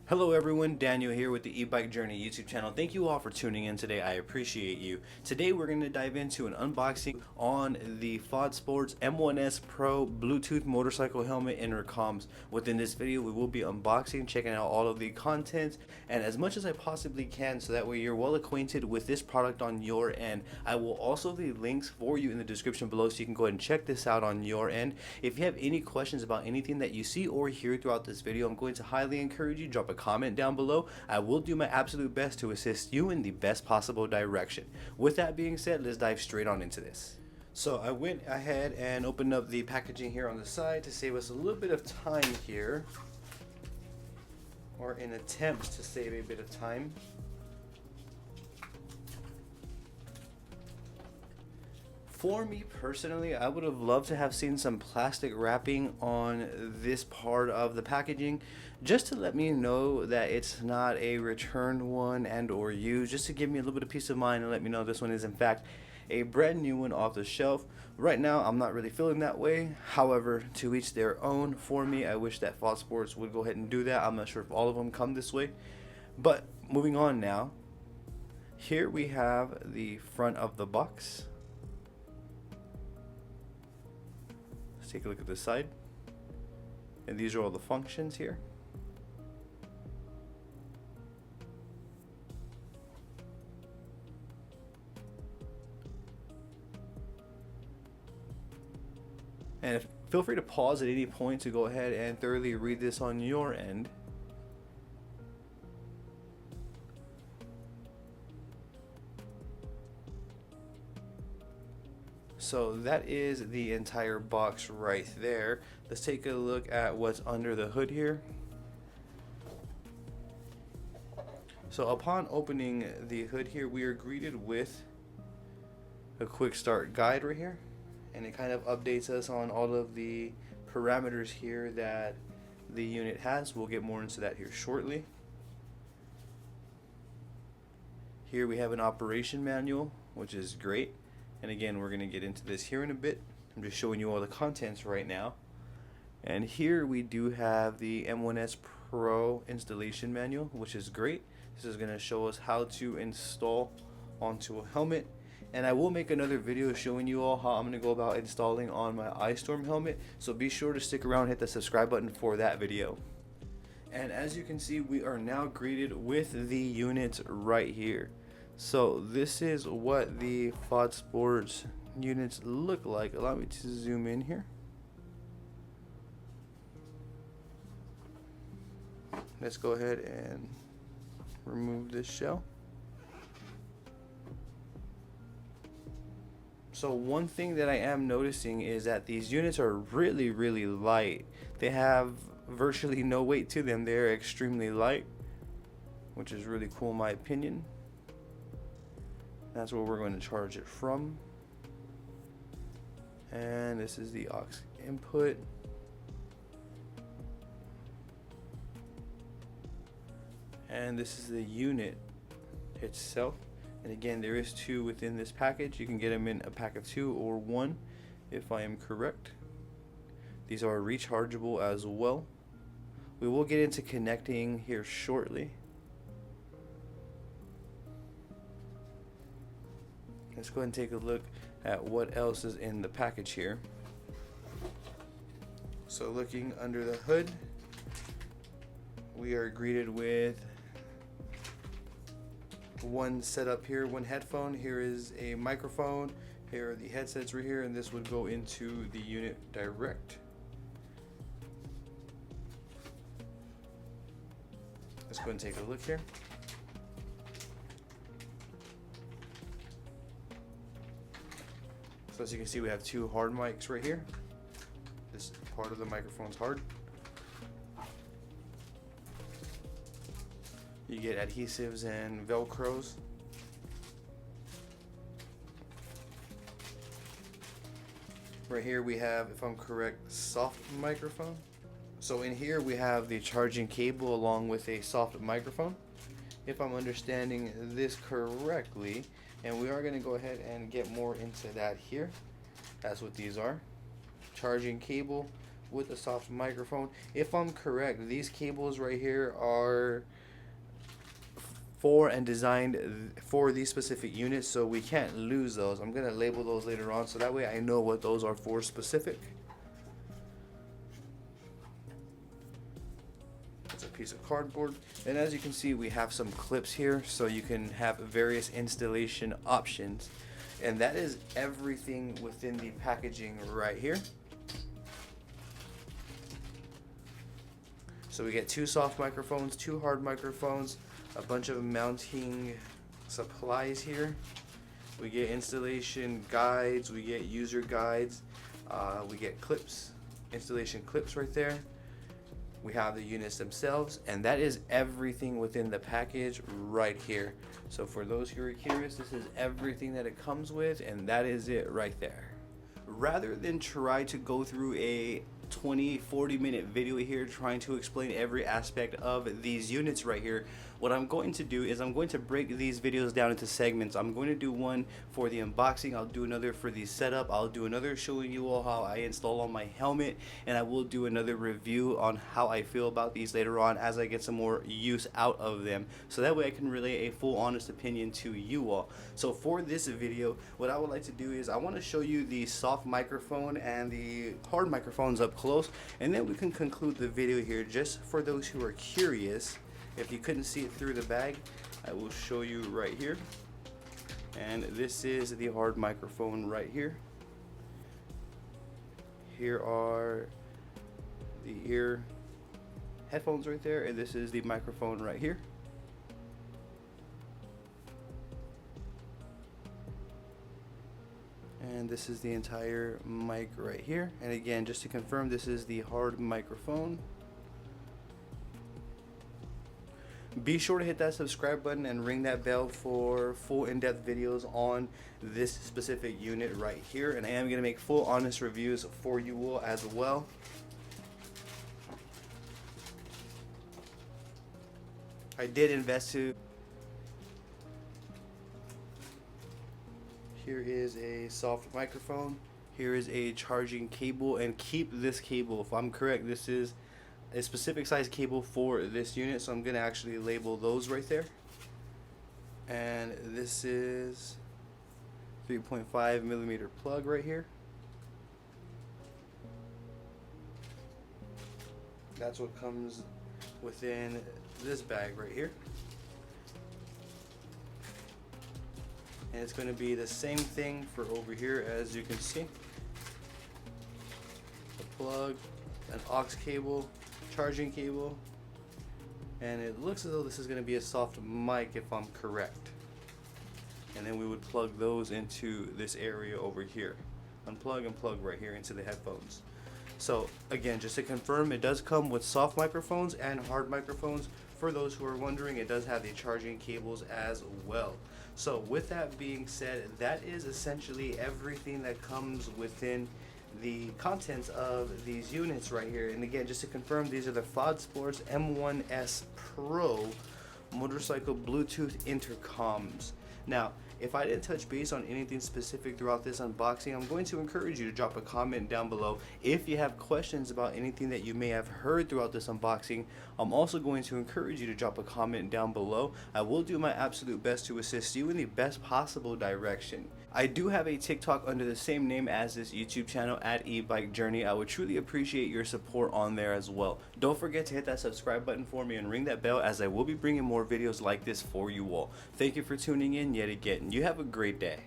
Hello everyone, Daniel here with the E-Bike Journey YouTube channel. Thank you all for tuning in today. I appreciate you. Today we're going to dive into an unboxing on the Fodsports M1S Pro Bluetooth motorcycle helmet intercoms. Within this video we will be unboxing, checking out all of the contents, and as much as I possibly can so that way you're well acquainted with this product on your end. I will also leave links for you in the description below so you can go ahead and check this out on your end. If you have any questions about anything that you see or hear throughout this video, I'm going to highly encourage you drop a comment down below. I will do my absolute best to assist you in the best possible direction. With that being said, let's dive straight on into this. So I went ahead and opened up the packaging here on the side to save us a little bit of time here, or in attempts to save a bit of time. For me personally, I would have loved to have seen some plastic wrapping on this part of the packaging, just to let me know that it's not a returned one and or used, just to give me a little bit of peace of mind and let me know this one is in fact a brand new one off the shelf. Right now I'm not really feeling that way. However, to each their own. For me, I wish that Fodsports would go ahead and do that. I'm not sure if all of them come this way. But moving on now, here we have the front of the box. Take a look at the side, and these are all the functions here. And feel free to pause at any point to go ahead and thoroughly read this on your end. So that is the entire box right there. Let's take a look at what's under the hood here. So upon opening the hood here, we are greeted with a quick start guide right here, and it kind of updates us on all of the parameters here that the unit has. We'll get more into that here shortly. Here we have an operation manual, which is great. And again, we're going to get into this here in a bit. I'm just showing you all the contents right now. And here we do have the M1S Pro installation manual, which is great. This is going to show us how to install onto a helmet. And I will make another video showing you all how I'm going to go about installing on my iStorm helmet. So be sure to stick around and hit the subscribe button for that video. And as you can see, we are now greeted with the units right here. So this is what the Fodsports units look like. Allow me to zoom in here. Let's go ahead and remove this shell. So one thing that I am noticing is that these units are really light. They have virtually no weight to them. They're extremely light, which is really cool in my opinion. That's where we're going to charge it from. And this is the aux input. And this is the unit itself. And again, there is two within this package. You can get them in a pack of 2 or 1 if I am correct. These are rechargeable as well. We will get into connecting here shortly. Let's go ahead and take a look at what else is in the package here. So looking under the hood, we are greeted with one setup here, one headphone. Here is a microphone. Here are the headsets right here, and this would go into the unit direct. Let's go ahead and take a look here. So as you can see, we have 2 hard mics right here. This part of the microphone's hard. You get adhesives and velcros. Right here we have, if I'm correct, soft microphone. So in here we have the charging cable along with a soft microphone, if I'm understanding this correctly. And we are going to go ahead and get more into that here. That's what these are. Charging cable with the soft microphone. If I'm correct, these cables right here are for and designed for these specific units, so we can't lose those. I'm gonna label those later on so that way I know what those are for specific. It's a piece of cardboard, and as you can see, we have some clips here so you can have various installation options, and that is everything within the packaging right here. So we get 2 soft microphones, 2 hard microphones, a bunch of mounting supplies here. We get installation guides, we get user guides, we get clips, installation clips right there. We have the units themselves, and that is everything within the package right here. So for those who are curious, this is everything that it comes with, and that is it right there. Rather than try to go through a 20-40 minute video here trying to explain every aspect of these units right here, what I'm going to do is I'm going to break these videos down into segments. I'm going to do one for the unboxing, I'll do another for the setup, I'll do another showing you all how I install on my helmet, and I will do another review on how I feel about these later on as I get some more use out of them, so that way I can relay a full honest opinion to you all. So for this video, what I would like to do is I want to show you the soft microphone and the hard microphones up close, and then we can conclude the video here. Just for those who are curious, if you couldn't see it through the bag, I will show you right here. And this is the hard microphone right here. Here are the ear headphones right there, and this is the microphone right here. And this is the entire mic right here. And again, just to confirm, this is the hard microphone. Be sure to hit that subscribe button and ring that bell for full in-depth videos on this specific unit right here. And I am going to make full honest reviews for you all as well. I did invest to. Here is a soft microphone. Here is a charging cable, and keep this cable. If I'm correct, this is a specific size cable for this unit, so I'm gonna actually label those right there. And this is 3.5 millimeter plug right here. That's what comes within this bag right here. And it's going to be the same thing for over here, as you can see. A plug, an aux cable, charging cable, and it looks as though this is going to be a soft mic if I'm correct. And then we would plug those into this area over here. Unplug and plug right here into the headphones. So again, just to confirm, it does come with soft microphones and hard microphones. For those who are wondering, it does have the charging cables as well. So with that being said, that is essentially everything that comes within the contents of these units right here. And again, just to confirm, these are the Fodsports M1S Pro motorcycle Bluetooth intercoms. Now, if I didn't touch base on anything specific throughout this unboxing, I'm going to encourage you to drop a comment down below. If you have questions about anything that you may have heard throughout this unboxing, I'm also going to encourage you to drop a comment down below. I will do my absolute best to assist you in the best possible direction. I do have a TikTok under the same name as this YouTube channel, at E-Bike Journey. I would truly appreciate your support on there as well. Don't forget to hit that subscribe button for me and ring that bell, as I will be bringing more videos like this for you all. Thank you for tuning in yet again. You have a great day.